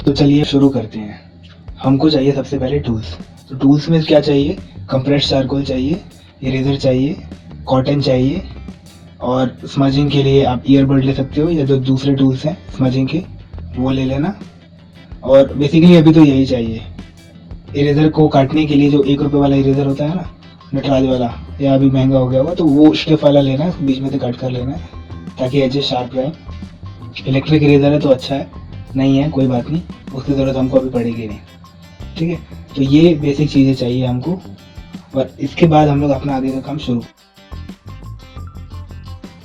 तो चलिए शुरू करते हैं। हमको चाहिए सबसे पहले टूल्स। तो टूल्स में क्या चाहिए? कंप्रेस्ड चारकोल चाहिए, इरेजर चाहिए, कॉटन चाहिए, और स्मजिंग के लिए आप ईयरबड ले सकते हो या जो दूसरे टूल्स हैं स्मजिंग के वो ले लेना। और बेसिकली अभी तो यही चाहिए। इरेजर को काटने के लिए जो 1 रुपये वाला इरेजर होता है ना, नटराज वाला, या अभी महंगा हो गया होगा, तो वो स्टिफ वाला लेना है, बीच में से कट कर लेना है ताकि एजेस शार्प रहे। इलेक्ट्रिक इरेजर है तो अच्छा है, नहीं है कोई बात नहीं, उसकी ज़रूरत हमको अभी पड़ेगी नहीं। ठीक है, तो ये बेसिक चीज़ें चाहिए हमको, और इसके बाद हम लोग अपना आगे का काम शुरू।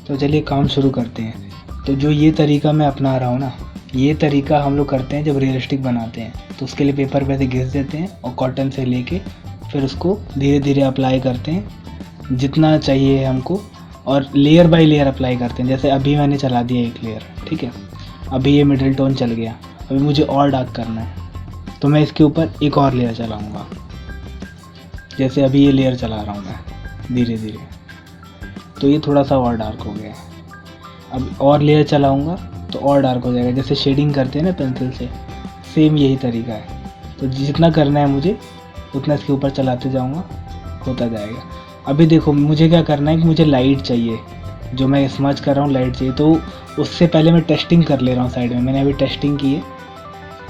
तो चलिए काम शुरू करते हैं। तो जो ये तरीका मैं अपना रहा हूँ ना, ये तरीका हम लोग करते हैं जब रियलिस्टिक बनाते हैं। तो उसके लिए पेपर पे से घिस देते हैं और कॉटन से लेके फिर उसको धीरे धीरे अप्लाई करते हैं जितना चाहिए हमको, और लेयर बाय लेयर अप्लाई करते हैं। जैसे अभी मैंने चला दिया एक लेयर, ठीक है, अभी ये मिडिल टोन चल गया, अभी मुझे और डार्क करना है तो मैं इसके ऊपर एक और लेयर चलाऊँगा। जैसे अभी ये लेयर चला रहा हूँ मैं धीरे धीरे, तो ये थोड़ा सा और डार्क हो गया है। अब और लेयर चलाऊँगा तो और डार्क हो जाएगा। जैसे शेडिंग करते हैं ना पेंसिल से, सेम यही तरीका है। तो जितना करना है मुझे उतना इसके ऊपर चलाते जाऊँगा, होता जाएगा। अभी देखो मुझे क्या करना है कि मुझे लाइट चाहिए, जो मैं स्मच कर रहा हूँ लाइट चाहिए। तो उससे पहले मैं टेस्टिंग कर ले रहा हूँ साइड में। मैंने अभी टेस्टिंग की है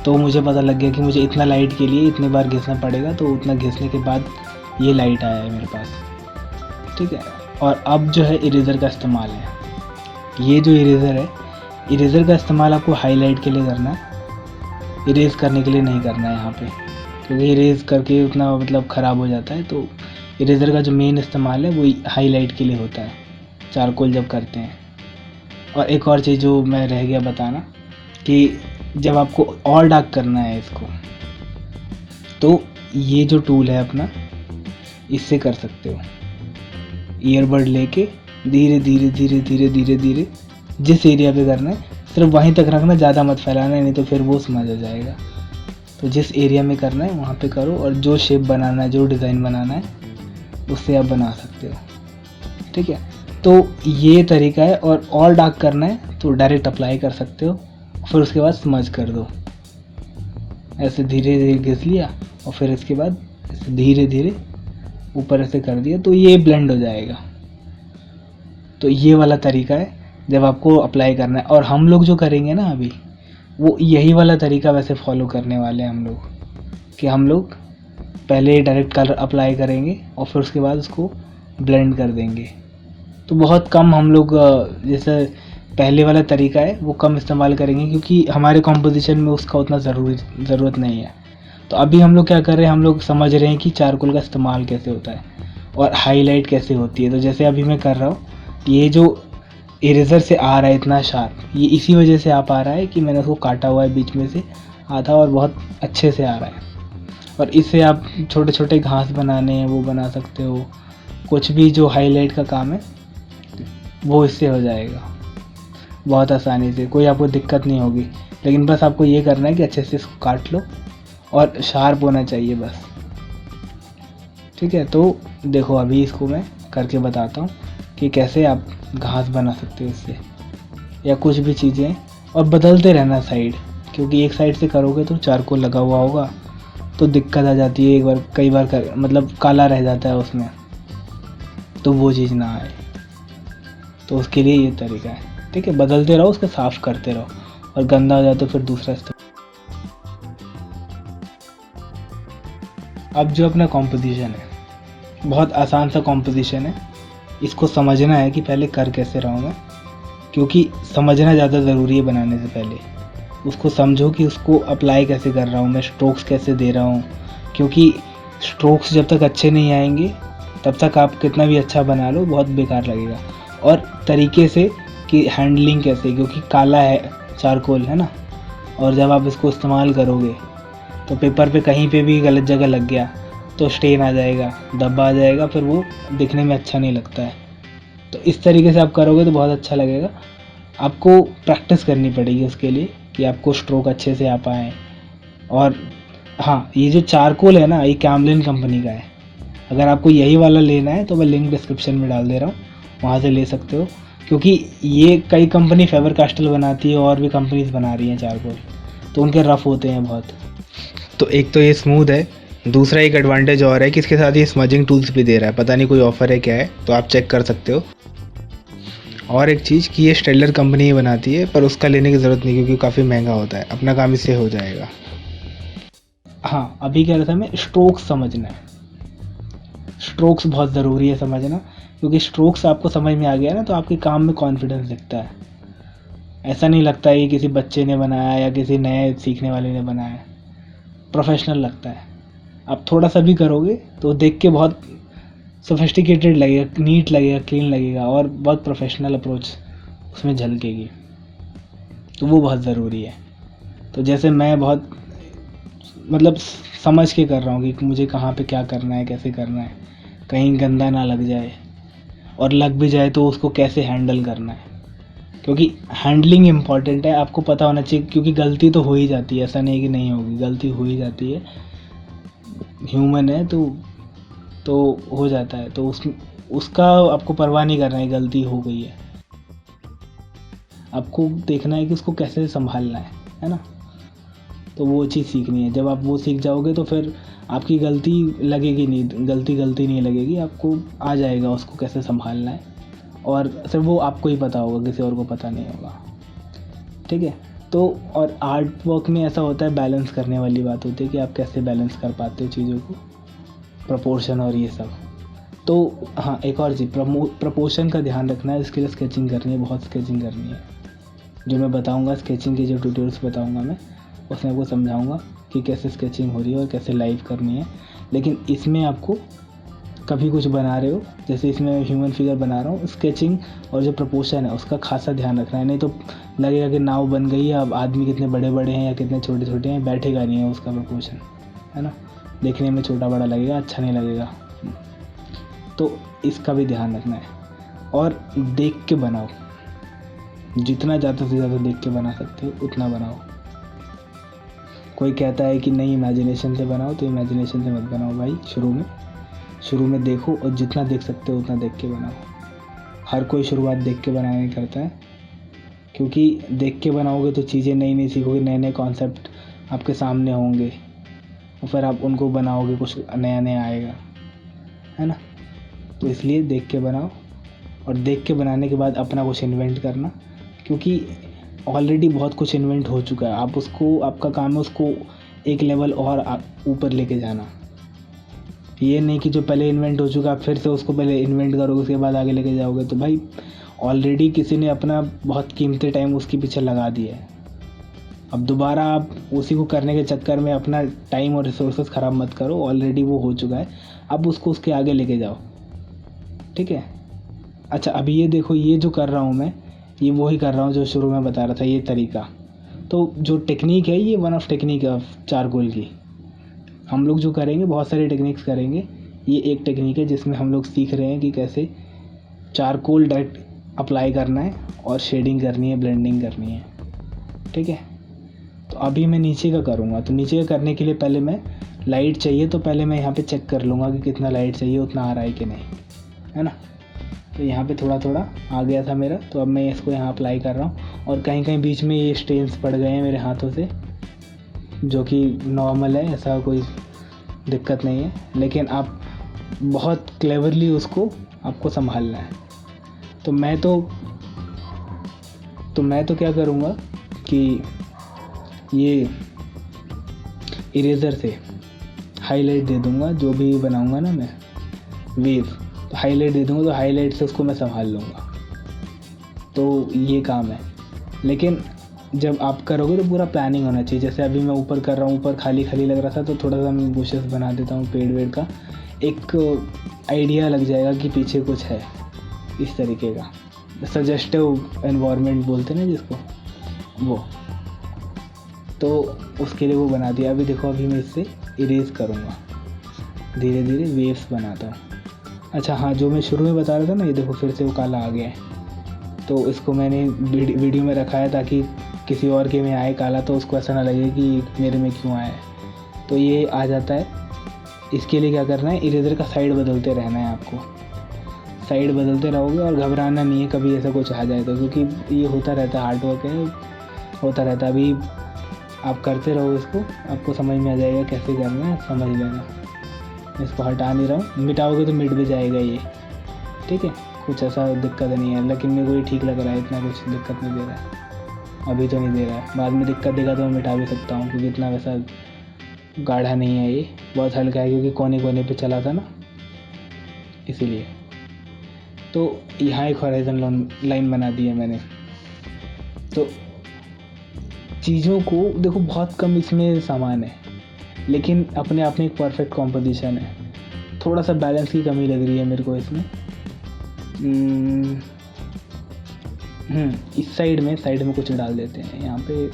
तो मुझे पता लग गया कि मुझे इतना लाइट के लिए इतनी बार घिसना पड़ेगा। तो उतना घिसने के बाद ये लाइट आया है मेरे पास, ठीक है। और अब जो है इरेज़र का इस्तेमाल है। ये जो इरेज़र है, इरेज़र का इस्तेमाल आपको हाईलाइट के लिए करना है, इरेज़ करने के लिए नहीं करना है यहाँ पे, क्योंकि इरेज़ करके उतना मतलब ख़राब हो जाता है। तो इरेज़र का जो मेन इस्तेमाल है वो हाईलाइट के लिए होता है चारकोल जब करते हैं। और एक और चीज़ जो मैं रह गया बताना, कि जब आपको और डार्क करना है इसको, तो ये जो टूल है अपना, इससे कर सकते हो। ईयरबड लेके धीरे धीरे धीरे धीरे धीरे धीरे जिस एरिया पे करना है सिर्फ वहीं तक रखना, ज़्यादा मत फैलाना, नहीं तो फिर वो समझ आ जाएगा। तो जिस एरिया में करना है वहाँ पे करो, और जो शेप बनाना है, जो डिज़ाइन बनाना है, उससे आप बना सकते हो, ठीक है। तो ये तरीका है। और डार्क करना है तो डायरेक्ट अप्लाई कर सकते हो, फिर उसके बाद स्मज कर दो। ऐसे धीरे धीरे घिस लिया और फिर इसके बाद ऐसे धीरे धीरे ऊपर ऐसे कर दिया तो ये ब्लेंड हो जाएगा। तो ये वाला तरीका है जब आपको अप्लाई करना है। और हम लोग जो करेंगे ना अभी, वो यही वाला तरीका वैसे फॉलो करने वाले हैं हम लोग, कि हम लोग पहले डायरेक्ट कलर अप्लाई करेंगे और फिर उसके बाद उसको ब्लेंड कर देंगे। तो बहुत कम हम लोग, जैसे पहले वाला तरीका है वो कम इस्तेमाल करेंगे, क्योंकि हमारे कॉम्पोजिशन में उसका उतना ज़रूरत नहीं है। तो अभी हम लोग क्या कर रहे हैं, हम लोग समझ रहे हैं कि चारकोल का इस्तेमाल कैसे होता है और हाईलाइट कैसे होती है। तो जैसे अभी मैं कर रहा हूँ, ये जो इरेज़र से आ रहा है इतना शार्प, ये इसी वजह से आ पा रहा है कि मैंने उसको काटा हुआ है बीच में से आधा, और बहुत अच्छे से आ रहा है। और इससे आप छोटे छोटे घास बनाने हैं वो बना सकते हो, कुछ भी जो हाईलाइट का काम है वो इससे हो जाएगा बहुत आसानी से, कोई आपको दिक्कत नहीं होगी। लेकिन बस आपको ये करना है कि अच्छे से इसको काट लो और शार्प होना चाहिए बस, ठीक है। तो देखो अभी इसको मैं करके बताता हूँ कि कैसे आप घास बना सकते हो इससे, या कुछ भी चीज़ें। और बदलते रहना साइड, क्योंकि एक साइड से करोगे तो चारकोल लगा हुआ होगा तो दिक्कत आ जाती है। एक बार कई बार मतलब काला रह जाता है उसमें, तो वो चीज़ ना आए। तो उसके लिए ये तरीका है, ठीक है। बदलते रहो, उसको साफ़ करते रहो, और गंदा हो जाए तो फिर दूसरा इस्तेमाल। अब जो अपना कॉम्पोजिशन है, बहुत आसान सा कॉम्पोजिशन है। इसको समझना है कि पहले कर कैसे रहा हूँ मैं, क्योंकि समझना ज़्यादा ज़रूरी है बनाने से पहले। उसको समझो कि उसको अप्लाई कैसे कर रहा हूँ मैं, स्ट्रोक्स कैसे दे रहा हूँ, क्योंकि स्ट्रोक्स जब तक अच्छे नहीं आएंगे तब तक आप कितना भी अच्छा बना लो बहुत बेकार लगेगा। और तरीके से कि हैंडलिंग कैसे, क्योंकि काला है चारकोल है ना, और जब आप इसको इस्तेमाल करोगे तो पेपर पे कहीं पे भी गलत जगह लग गया तो स्टेन आ जाएगा, धब्बा आ जाएगा, फिर वो दिखने में अच्छा नहीं लगता है। तो इस तरीके से आप करोगे तो बहुत अच्छा लगेगा। आपको प्रैक्टिस करनी पड़ेगी उसके लिए कि आपको स्ट्रोक अच्छे से आ पाए। और हाँ, ये जो चारकोल है ना, ये कैमलिन कंपनी का है। अगर आपको यही वाला लेना है तो मैं लिंक डिस्क्रिप्शन में डाल दे रहा हूँ, वहाँ से ले सकते हो। क्योंकि ये कई कंपनी फेबर कास्टल बनाती है और भी कंपनीज बना रही हैं चारकोल, तो उनके रफ़ होते हैं बहुत। तो एक तो ये स्मूथ है, दूसरा एक एडवांटेज और है कि इसके साथ ये स्मजिंग टूल्स भी दे रहा है, पता नहीं कोई ऑफ़र है क्या है, तो आप चेक कर सकते हो। और एक चीज़ कि ये स्टेलर कंपनी ही बनाती है, पर उसका लेने की ज़रूरत नहीं क्योंकि काफ़ी महंगा होता है, अपना काम इससे हो जाएगा। हाँ, अभी कह रहा था मैं स्ट्रोक्स समझना है। स्ट्रोक्स बहुत ज़रूरी है समझना, क्योंकि स्ट्रोक्स आपको समझ में आ गया ना तो आपके काम में कॉन्फिडेंस दिखता है। ऐसा नहीं लगता है कि किसी बच्चे ने बनाया या किसी नए सीखने वाले ने बनाया, प्रोफेशनल लगता है। आप थोड़ा सा भी करोगे तो देख के बहुत सोफिस्टिकेटेड लगेगा, नीट लगेगा, क्लीन लगेगा और बहुत प्रोफेशनल अप्रोच उसमें झलकेगी, तो वो बहुत ज़रूरी है। तो जैसे मैं बहुत मतलब समझ के कर रहा हूँ कि मुझे कहाँ पे क्या करना है, कैसे करना है, कहीं गंदा ना लग जाए, और लग भी जाए तो उसको कैसे हैंडल करना है, क्योंकि हैंडलिंग इम्पॉर्टेंट है। आपको पता होना चाहिए, क्योंकि गलती तो हो ही जाती है, ऐसा नहीं कि नहीं होगी, गलती हो ही जाती है, ह्यूमन है तो हो जाता है। तो उसका आपको परवाह नहीं करना है, गलती हो गई है, आपको देखना है कि उसको कैसे संभालना है ना। तो वो चीज़ सीखनी है। जब आप वो सीख जाओगे तो फिर आपकी गलती लगेगी नहीं, गलती नहीं लगेगी, आपको आ जाएगा उसको कैसे संभालना है, और सिर्फ वो आपको ही पता होगा, किसी और को पता नहीं होगा, ठीक है। तो और आर्ट वर्क में ऐसा होता है, बैलेंस करने वाली बात होती है कि आप कैसे बैलेंस कर पाते हो चीज़ों को, प्रपोर्शन और ये सब। तो हाँ, एक और चीज़, प्रपोर्शन का ध्यान रखना है, इसके लिए स्केचिंग करनी है, बहुत स्केचिंग करनी है। जो मैं बताऊँगा, स्केचिंग के जो ट्यूटोरियल्स बताऊँगा मैं, उसमें आपको समझाऊँगा कि कैसे स्केचिंग हो रही है और कैसे लाइव करनी है। लेकिन इसमें आपको कभी कुछ बना रहे हो, जैसे इसमें ह्यूमन फिगर बना रहा हूँ, स्केचिंग और जो प्रपोर्शन है उसका खासा ध्यान रखना है, नहीं तो लगेगा कि नाव बन गई है, अब आदमी कितने बड़े बड़े हैं या कितने छोटे छोटे हैं, बैठेगा नहीं है उसका प्रपोर्शन, है ना, देखने में छोटा बड़ा लगेगा, अच्छा नहीं लगेगा। तो इसका भी ध्यान रखना है। और देख के बनाओ, जितना ज़्यादा से ज़्यादा देख के बना सकते हो उतना बनाओ। कोई कहता है कि नहीं इमेजिनेशन से बनाओ, तो इमेजिनेशन से मत बनाओ भाई। शुरू में देखो, और जितना देख सकते हो उतना देख के बनाओ। हर कोई शुरुआत देख के बनाने नहीं करता है, क्योंकि देख के बनाओगे तो चीज़ें नई नई सीखोगे, नए नए कॉन्सेप्ट आपके सामने होंगे, और फिर आप उनको बनाओगे, कुछ नया नया आएगा, है ना। तो इसलिए देख के बनाओ, और देख के बनाने के बाद अपना कुछ इन्वेंट करना, क्योंकि ऑलरेडी बहुत कुछ इन्वेंट हो चुका है। आप उसको, आपका काम है उसको एक लेवल और ऊपर लेके जाना। ये नहीं कि जो पहले इन्वेंट हो चुका आप फिर से उसको पहले इन्वेंट करोगे, उसके बाद आगे लेके जाओगे, तो भाई ऑलरेडी किसी ने अपना बहुत कीमती टाइम उसके पीछे लगा दिया है। अब दोबारा आप उसी को करने के चक्कर में अपना टाइम और रिसोर्सेज ख़राब मत करो, ऑलरेडी वो हो चुका है, अब उसको उसके आगे लेके जाओ, ठीक है। अच्छा, अभी ये देखो, ये जो कर रहा हूँ मैं, ये वही कर रहा हूँ जो शुरू में बता रहा था, ये तरीका। तो जो टेक्निक है, ये वन ऑफ टेक्निक है चारकोल की। हम लोग जो करेंगे, बहुत सारी टेक्निक्स करेंगे, ये एक टेक्निक है जिसमें हम लोग सीख रहे हैं कि कैसे चारकोल डायरेक्ट अप्लाई करना है और शेडिंग करनी है, ब्लेंडिंग करनी है, ठीक है। तो अभी मैं नीचे का करूँगा, तो नीचे का करने के लिए पहले मैं लाइट चाहिए, तो पहले मैं यहाँ पे चेक कर लूँगा कि कितना लाइट चाहिए, उतना आ रहा है कि नहीं, है ना। तो यहाँ पे थोड़ा थोड़ा आ गया था मेरा, तो अब मैं इसको यहाँ अप्लाई कर रहा हूँ, और कहीं कहीं बीच में ये स्टेन्स पड़ गए हैं मेरे हाथों से, जो कि नॉर्मल है, ऐसा कोई दिक्कत नहीं है, लेकिन आप बहुत क्लेवरली उसको आपको संभालना है। तो मैं तो क्या करूँगा कि ये इरेज़र से हाईलाइट दे दूँगा, जो भी बनाऊँगा ना मैं वेव, तो हाईलाइट दे दूँगा, तो हाईलाइट से उसको मैं संभाल लूँगा। तो ये काम है। लेकिन जब आप करोगे तो पूरा प्लानिंग होना चाहिए। जैसे अभी मैं ऊपर कर रहा हूँ, ऊपर खाली खाली लग रहा था, तो थोड़ा सा मैं बुशेस बना देता हूँ, पेड़ वेड़ का एक आइडिया लग जाएगा कि पीछे कुछ है, इस तरीके का सजेस्टिव एनवायरनमेंट बोलते हैं ना जिसको, वो। तो उसके लिए वो बना दिया। अभी देखो, अभी मैं इससे इरेज करूँगा, धीरे धीरे वेव्स बनाता हूँ। अच्छा हाँ, जो मैं शुरू में बता रहा था ना, ये देखो फिर से वो काला आ गया है। तो इसको मैंने वीडियो में रखा है ताकि किसी और के में आए काला, तो उसको ऐसा ना लगे कि मेरे में क्यों आया है। तो ये आ जाता है। इसके लिए क्या करना है, इरेजर का साइड बदलते रहना है आपको। साइड बदलते रहोगे और घबराना नहीं है कभी ऐसा कुछ आ जाए तो, क्योंकि ये होता रहता है, हार्ड वर्क है, होता रहता है। अभी आप करते रहो इसको, आपको समझ में आ जाएगा कैसे करना है, समझ लेना। मैं इसको हटा नहीं रहा हूँ, मिटाओगे तो मिट भी जाएगा ये, ठीक है, कुछ ऐसा दिक्कत नहीं है। लेकिन मेरे को ये ठीक लग रहा है, इतना कुछ दिक्कत नहीं दे रहा है, अभी तो नहीं दे रहा है। बाद में दिक्कत देगा तो मैं मिटा भी सकता हूँ, क्योंकि इतना वैसा गाढ़ा नहीं है ये, बहुत हल्का है, क्योंकि कोने कोने पे चला था ना, इसीलिए। तो यहाँ एक हॉराइजन लाइन बना दी है मैंने। तो चीज़ों को देखो, बहुत कम इसमें सामान है, लेकिन अपने आप में एक परफेक्ट कॉम्पोजिशन है। थोड़ा सा बैलेंस की कमी लग रही है मेरे को इसमें। इस साइड में कुछ डाल देते हैं, यहाँ पे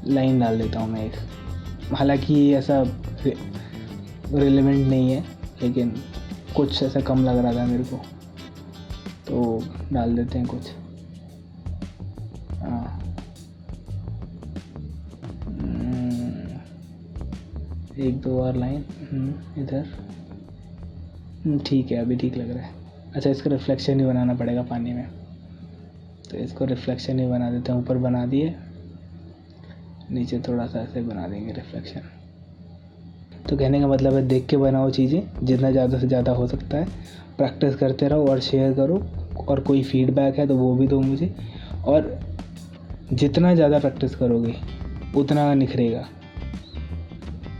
लाइन डाल देता हूँ मैं एक। हालांकि ऐसा रिलेवेंट नहीं है, लेकिन कुछ ऐसा कम लग रहा था मेरे को, तो डाल देते हैं कुछ। हाँ, एक दो और लाइन इधर, ठीक है, अभी ठीक लग रहा है। अच्छा, इसका रिफ्लेक्शन ही बनाना पड़ेगा पानी में, तो इसको रिफ्लेक्शन ही बना देते हैं। ऊपर बना दिए, नीचे थोड़ा सा ऐसे बना देंगे रिफ्लेक्शन। तो कहने का मतलब है, देख के बनाओ चीज़ें, जितना ज़्यादा से ज़्यादा हो सकता है। प्रैक्टिस करते रहो और शेयर करो, और कोई फीडबैक है तो वो भी दो मुझे। और जितना ज़्यादा प्रैक्टिस करोगे उतना निखरेगा।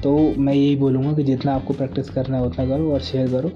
तो मैं यही बोलूँगा कि जितना आपको प्रैक्टिस करना है उतना करो और शेयर करो।